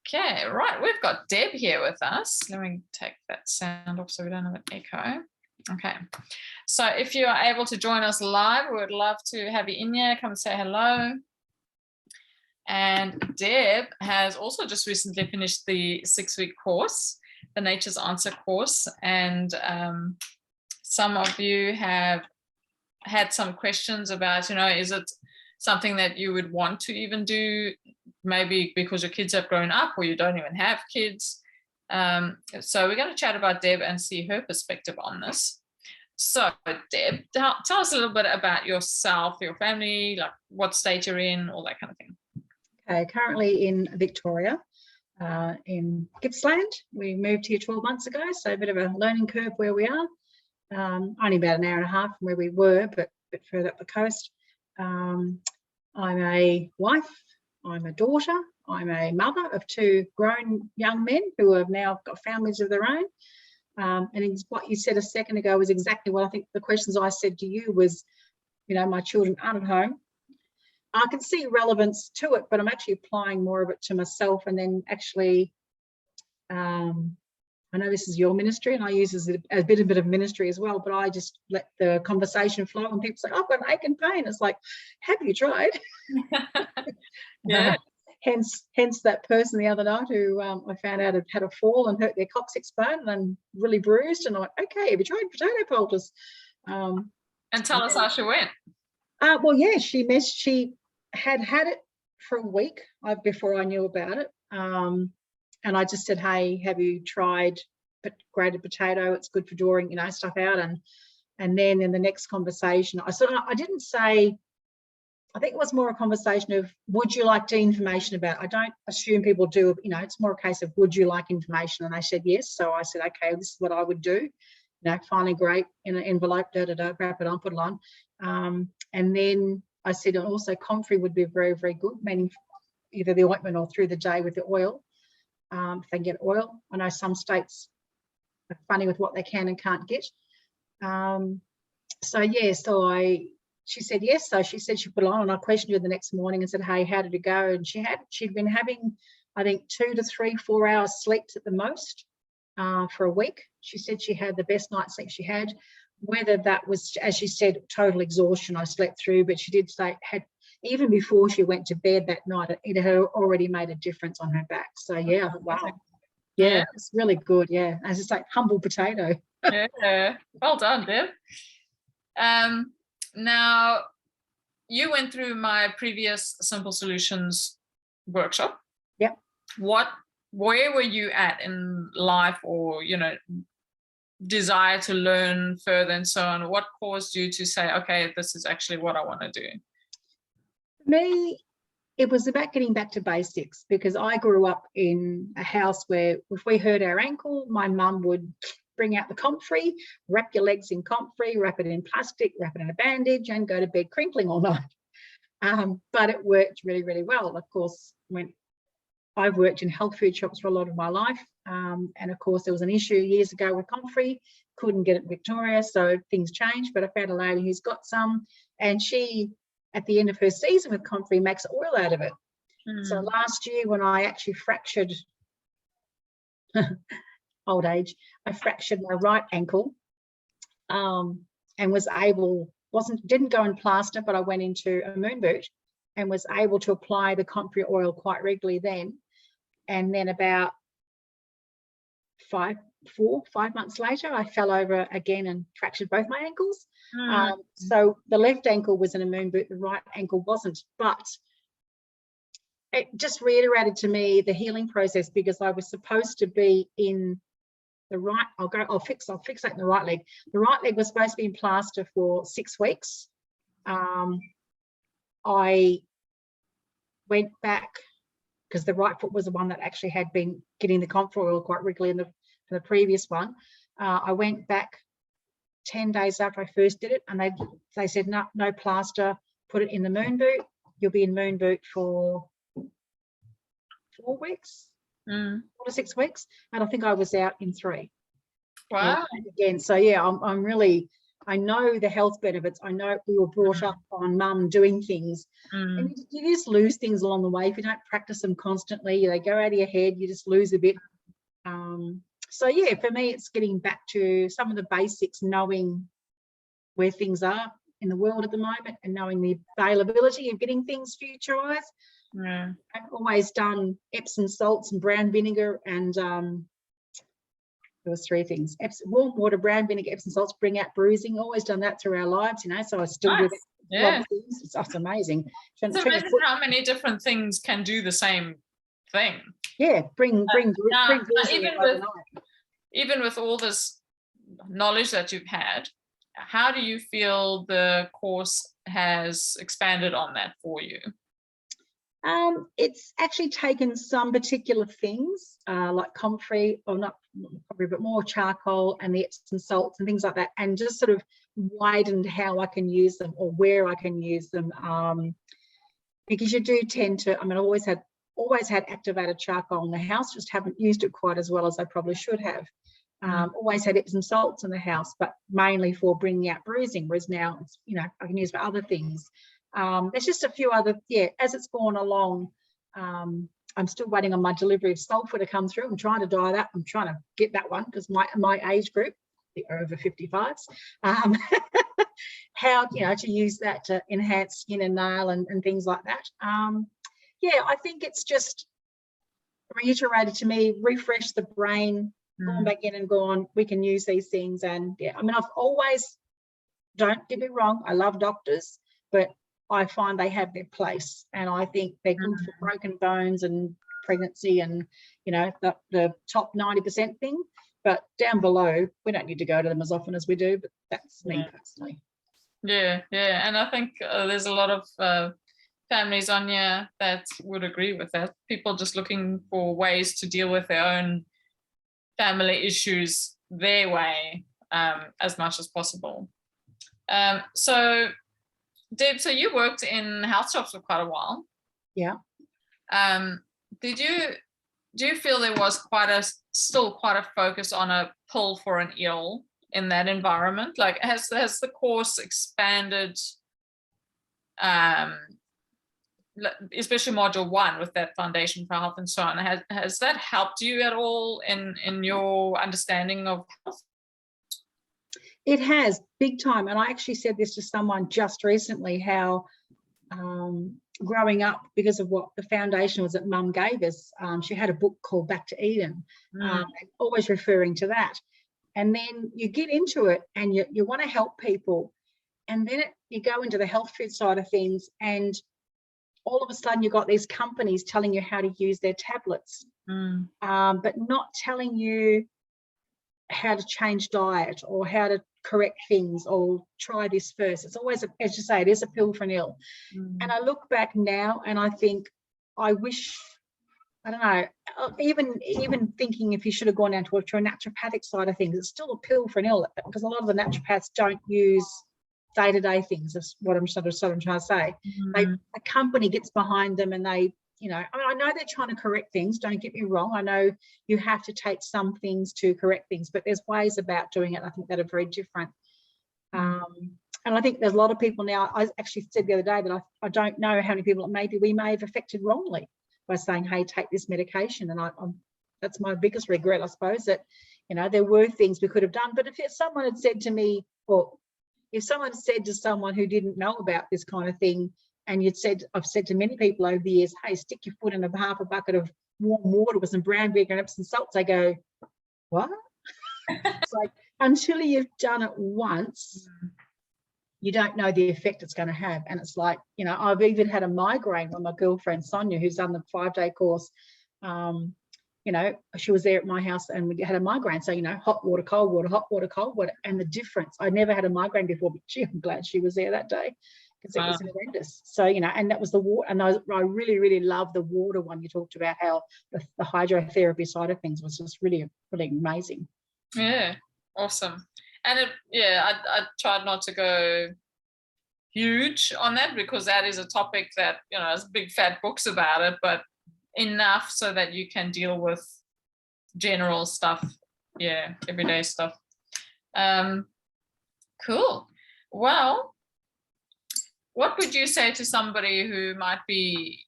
Okay, right. We've got Deb here with us. Let me take that sound off so we don't have an echo. Okay. So if you are able to join us live, we would love to have you in here. Come and say hello. And Deb has also just recently finished the 6-week course, the Nature's Answer course. And some of you have had some questions about, is it something that you would want to even do, maybe because your kids have grown up or you don't even have kids. So we're going to chat about Deb and see her perspective on this. So Deb, tell us a little bit about yourself, your family, like what state you're in, all that kind of thing. Okay, currently in Victoria, in Gippsland. We moved here 12 months ago, so a bit of a learning curve where we are. Only about an hour and a half from where we were, but a bit further up the coast. I'm a wife, I'm a daughter, I'm a mother of 2 grown young men who have now got families of their own. And what you said a second ago was exactly what I think the questions I said to you was, my children aren't at home. I can see relevance to it, but I'm actually applying more of it to myself, and then actually, I know this is your ministry and I use it as a bit of ministry as well, but I just let the conversation flow and people say, I've got an ache and pain. It's like, have you tried? Yeah. Hence that person the other night who I found out had a fall and hurt their coccyx bone and really bruised. And I went, okay, have you tried potato poultice? And tell us how she went. Well, yeah, she had it for a week before I knew about it. And I just said, hey, have you tried grated potato? It's good for drawing, stuff out. And then in the next conversation, I didn't say, I think it was more a conversation of, would you like information about it? I don't assume people do, it's more a case of, would you like information? And they said yes. So I said, okay, this is what I would do. Finally, great, in an envelope, wrap it on, put it on. And then I said, also comfrey would be very, very good, meaning either the ointment or through the day with the oil. If they can get oil. I know some states are funny with what they can and can't get. She said yes. So she said she put it on, and I questioned her the next morning and said, hey, how did it go? And she'd been having, I think, 2 to 3, 4 hours sleep at the most for a week. She said she had the best night's sleep she had. Whether that was, as she said, total exhaustion I slept through, but she did say even before she went to bed that night, it had already made a difference on her back. So yeah, wow. Yeah, it's really good. Yeah, as it's like humble potato. Yeah, well done, Deb. Now, you went through my previous Simple Solutions workshop. Yep. Where were you at in life, or desire to learn further and so on? What caused you to say, okay, this is actually what I want to do? For me, it was about getting back to basics, because I grew up in a house where if we hurt our ankle, my mum would bring out the comfrey, wrap your legs in comfrey, wrap it in plastic, wrap it in a bandage, and go to bed crinkling all night. But it worked really, really well. Of course, when I've worked in health food shops for a lot of my life, and of course there was an issue years ago with comfrey, couldn't get it in Victoria, so things changed. But I found a lady who's got some, and she, at the end of her season with comfrey, makes oil out of it. So last year, when I actually fractured, old age, I fractured my right ankle, and didn't go in plaster, but I went into a moon boot and was able to apply the comfrey oil quite regularly then. And then about 5 months later, I fell over again and fractured both my ankles. So the left ankle was in a moon boot, the right ankle wasn't. But it just reiterated to me the healing process, because I was supposed to be in the right, I'll fixate in the right leg. The right leg was supposed to be in plaster for 6 weeks. I went back, because the right foot was the one that actually had been getting the comfrey oil quite regularly in the previous one. I went back 10 days after I first did it, and they said, no plaster, put it in the moon boot. You'll be in moon boot for 4 weeks, 4 to 6 weeks. And I think I was out in 3. Wow. Again, so yeah, I'm really I know the health benefits. I know we were brought up on mum doing things, and you just lose things along the way if you don't practice them constantly. They go out of your head. You just lose a bit. So yeah, for me, it's getting back to some of the basics, knowing where things are in the world at the moment, and knowing the availability of getting things future-wise. Yeah. I've always done Epsom salts and brown vinegar, and there was 3 things: warm water, brown vinegar, Epsom salts bring out bruising. Always done that through our lives, you know. So I still do that. Yeah, it's amazing. It's amazing how many different things can do the same thing. Yeah, bring bruising even with all this knowledge that you've had, how do you feel the course has expanded on that for you? It's actually taken some particular things like comfrey, or not comfrey, but more charcoal and the Epsom salts and things like that, and just sort of widened how I can use them or where I can use them. Because you do tend to, I mean, I always had activated charcoal in the house, just haven't used it quite as well as I probably should have. Always had Epsom salts in the house, but mainly for bringing out bruising, whereas now it's, you know, I can use for other things. There's just a few other, as it's gone along. I'm still waiting on my delivery of sulfur to come through. I'm trying to dial that. I'm trying to get that one because my age group, the over 55s, how, you know, to use that to enhance skin and nail and things like that. I think it's just reiterated to me, refresh the brain, gone back in and gone, we can use these things. And I mean, I've always, don't get me wrong, I love doctors, but I find they have their place, and I think they're good for broken bones and pregnancy and, you know, the top 90% thing. But down below, we don't need to go to them as often as we do, but that's me personally. Yeah, and I think there's a lot of families on here that would agree with that. People just looking for ways to deal with their own family issues their way as much as possible. So Deb, so you worked in health shops for quite a while. Yeah. Do you feel there was still quite a focus on a pull for an ill in that environment? Like, has the course expanded, especially module 1 with that foundation for health and so on? Has that helped you at all in your understanding of health? It has, big time. And I actually said this to someone just recently, how growing up, because of what the foundation was that Mum gave us, she had a book called Back to Eden, always referring to that. And then you get into it and you want to help people. And then you go into the health food side of things, and all of a sudden you've got these companies telling you how to use their tablets, but not telling you how to change diet or how to correct things or try this first. It's always, as you say, it is a pill for an ill. And I look back now and I think, I wish, I don't know, even thinking if you should have gone down to a naturopathic side of things, it's still a pill for an ill, because a lot of the naturopaths don't use day-to-day things. That's what I'm trying to say. A company gets behind them and they, you know, I mean, I know they're trying to correct things, don't get me wrong. I know you have to take some things to correct things, but there's ways about doing it, I think, that are very different. And I think there's a lot of people now, I actually said the other day that I don't know how many people maybe we may have affected wrongly by saying, hey, take this medication. And that's my biggest regret, I suppose, that, you know, there were things we could have done. But if someone had said to me, or if someone said to someone who didn't know about this kind of thing, and I've said to many people over the years, hey, stick your foot in half a bucket of warm water with some brown vinegar and Epsom salts, they go, what? It's like, until you've done it once, you don't know the effect it's going to have. And it's like, you know, I've even had a migraine with my girlfriend Sonia, who's done the 5-day course. You know, she was there at my house and we had a migraine. So, you know, hot water, cold water, hot water, cold water. And the difference, I never had a migraine before, but I'm glad she was there that day, because it was horrendous. So, you know, and that was the water. And I really, really love the water one. You talked about how the hydrotherapy side of things was just really, really amazing. Yeah, awesome. And I tried not to go huge on that, because that is a topic that, you know, there's big fat books about it, but enough so that you can deal with general stuff, everyday stuff. Cool. Well, what would you say to somebody who might be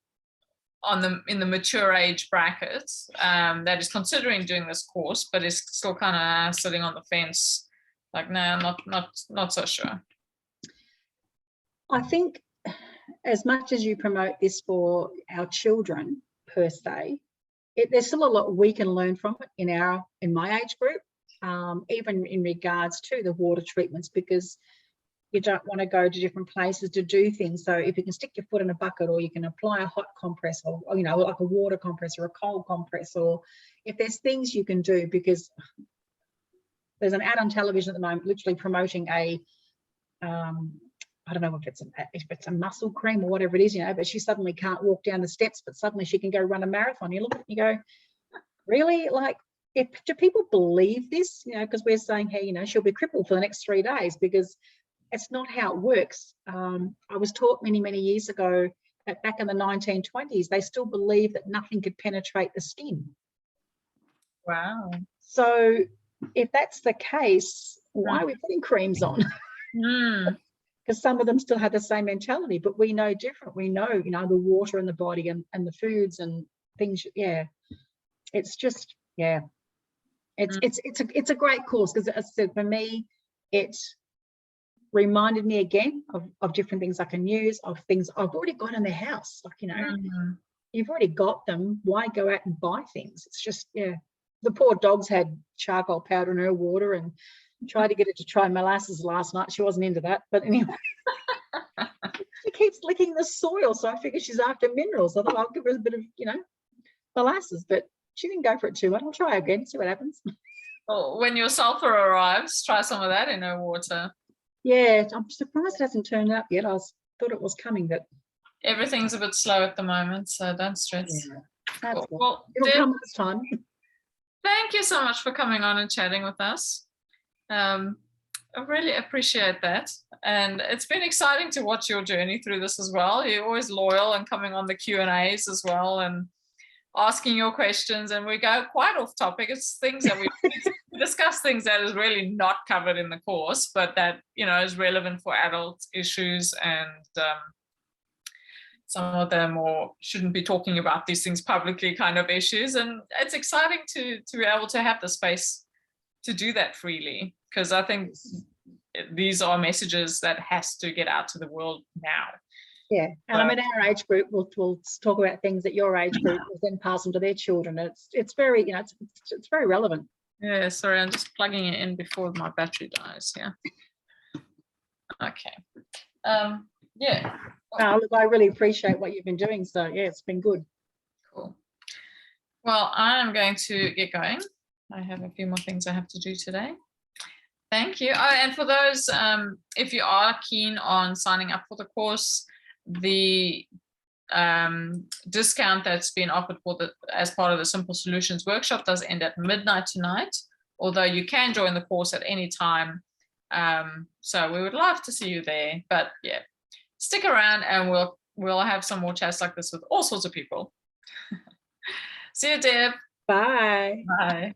in the mature age bracket that is considering doing this course, but is still kind of sitting on the fence, like, no, not so sure? I think as much as you promote this for our children per se, there's still a lot we can learn from it in my age group, even in regards to the water treatments, because you don't want to go to different places to do things. So if you can stick your foot in a bucket, or you can apply a hot compress, or like a water compress or a cold compress, or if there's things you can do, because there's an ad on television at the moment literally promoting a I don't know if it's a muscle cream or whatever it is, but she suddenly can't walk down the steps, but suddenly she can go run a marathon. You look at it and you go, really? Like, do people believe this? Because we're saying, hey, she'll be crippled for the next 3 days, because it's not how it works. I was taught many, many years ago that back in the 1920s, they still believed that nothing could penetrate the skin. Wow. So if that's the case, why are we putting creams on? Because some of them still have the same mentality, but we know different. We know, the water in the body and the foods and things. Yeah, it's just, yeah, it's a great course, because as I said, for me, it reminded me again of different things I can use, of things I've already got in the house. Like, you've already got them. Why go out and buy things? It's just, yeah. The poor dog's had charcoal powder in her water, and tried to get it to try molasses last night. She wasn't into that, but anyway. She keeps licking the soil, so I figure she's after minerals. I thought I'll give her a bit of, molasses, but she didn't go for it too much. I'll try again, see what happens. Well, when your sulfur arrives, try some of that in her water. Yeah, I'm surprised it hasn't turned up yet. Thought it was coming, but everything's a bit slow at the moment, so don't stress. Yeah, cool. Well, it'll come this time. Thank you so much for coming on and chatting with us. I really appreciate that, and it's been exciting to watch your journey through this as well. You're always loyal and coming on the Q&As as well, and asking your questions, and we go quite off topic. It's things that we discuss, things that is really not covered in the course, but that is relevant for adult issues, and some of them or shouldn't be talking about these things publicly kind of issues. And it's exciting to be able to have the space to do that freely, because I think these are messages that has to get out to the world now. Yeah, and I mean, our age group will talk about things that your age group will then pass on to their children. It's very, it's very relevant. Yeah, sorry, I'm just plugging it in before my battery dies. Yeah. Okay. Yeah. Look, I really appreciate what you've been doing. So yeah, it's been good. Cool. Well, I'm going to get going. I have a few more things I have to do today. Thank you. Oh, and for those, if you are keen on signing up for the course, the discount that's been offered as part of the Simple Solutions workshop does end at midnight tonight, although you can join the course at any time. So we would love to see you there, but yeah, stick around and we'll have some more chats like this with all sorts of people. See you, Deb. Bye. Bye.